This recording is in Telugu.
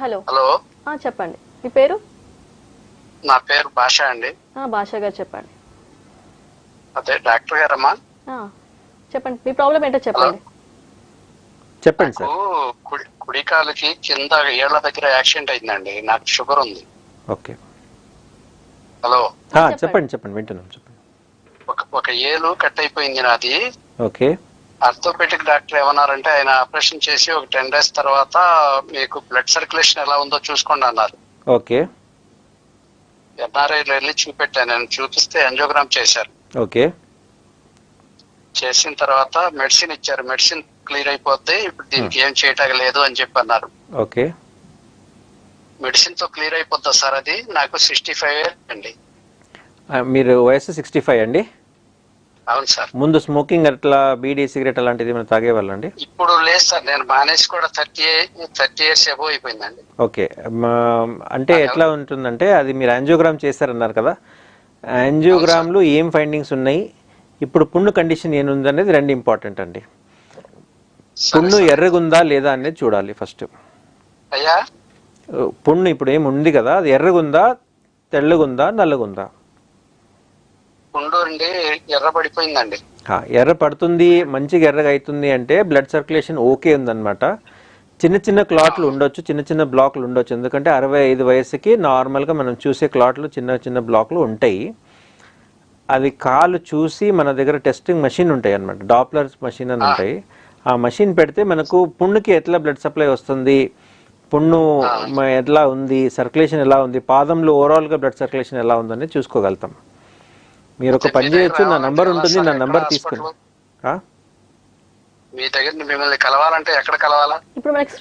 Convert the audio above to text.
హలో. హలో, చెప్పండి మీ పేరు? నా పేరు భాష అండి. భాష గారు చెప్పండి. అదే డాక్టర్ గారమ్మా. చెప్పండి మీ ప్రాబ్లం ఏంటో చెప్పండి. చెప్పండి నాకు సార్. కుడి కాలుకి కింద ఏళ్ల దగ్గర యాక్సిడెంట్ అయిందండి. నాకు షుగర్ ఉంది. ఓకే. హలో. చెప్పండి చెప్పండి వింటున్నాం చెప్పండి. ఒక ఏలు కట్ అయిపోయింది నాది. ఓకే. ఆర్థోపెడిక్ డాక్టర్ ఏమన్నారంటే ఆయన ఆపరేషన్ చేసి ఒక 10 days తర్వాత మీకు బ్లడ్ సర్క్యులేషన్ ఎలా ఉందో చూసుకోండి అన్నారు. ఓకే. ఎన్ఆర్ఐలో వెళ్ళి చూపెట్టాను. నేను చూపిస్తే యాంజియోగ్రామ్ చేశారు. ఓకే. చేసిన తర్వాత మెడిసిన్ ఇచ్చారు. మెడిసిన్ క్లియర్ అయిపోద్ది, ఇప్పుడు దీనికి ఏం చేయటం లేదు అని చెప్పి అన్నారు. ఓకే. మెడిసిన్ తో క్లియర్ అయిపోద్దా సార్? అది నాకు 65 అండి. మీరు వయసు 65 అండి? అవును సార్. ముందు స్మోకింగ్ అట్లా బీడీ సిగరెట్ అలాంటిది ఏమైనా తాగేవాళ్ళండి? ఇప్పుడు లేదు సార్, నేను మానేసి కూడా 30 years అబోవ్ అయిపోయిందండి. ఓకే. అంటే ఎట్లా ఉంటుందంటే అది మీరు యాంజియోగ్రామ్ చేశారన్నారు కదా, యాంజియోగ్రామ్లో ఏం ఫైండింగ్స్ ఉన్నాయి, ఇప్పుడు పుండు కండిషన్ ఏముంది అనేది రెండు ఇంపార్టెంట్ అండి. పుండు ఎర్రగుందా లేదా అనేది చూడాలి ఫస్ట్. అయ్యా, పుండు ఇప్పుడు ఏముంది కదా, అది ఎర్రగుందా తెల్లగుందా నల్లగుందా? పుండు అండి ఎర్రబడిపోయిందండి. ఎర్ర పడుతుంది, మంచిగా ఎర్రగా అవుతుంది అంటే బ్లడ్ సర్క్యులేషన్ ఓకే ఉందన్నమాట. చిన్న చిన్న క్లాట్లు ఉండొచ్చు, చిన్న చిన్న బ్లాక్లు ఉండొచ్చు. ఎందుకంటే 65 వయసుకి నార్మల్గా మనం చూసే క్లాట్లు చిన్న చిన్న బ్లాక్లు ఉంటాయి. అది కాలు చూసి మన దగ్గర టెస్టింగ్ మెషిన్ ఉంటాయి అన్నమాట, డాప్లర్స్ మెషిన్ అని ఉంటాయి. ఆ మెషిన్ పెడితే మనకు పుండుకి ఎట్లా బ్లడ్ సప్లై వస్తుంది, పుండు ఎట్లా ఉంది, సర్క్యులేషన్ ఎలా ఉంది, పాదంలో ఓవరాల్గా బ్లడ్ సర్క్యులేషన్ ఎలా ఉందని చూసుకోగలుగుతాం. మీరు ఒక పని చేయొచ్చు, నా నంబర్ ఉంటుంది, నా నంబర్ తీసుకుని మీ దగ్గర మిమ్మల్ని కలవాలంటే ఎక్కడ కలవాలా? ఇప్పుడు మనకి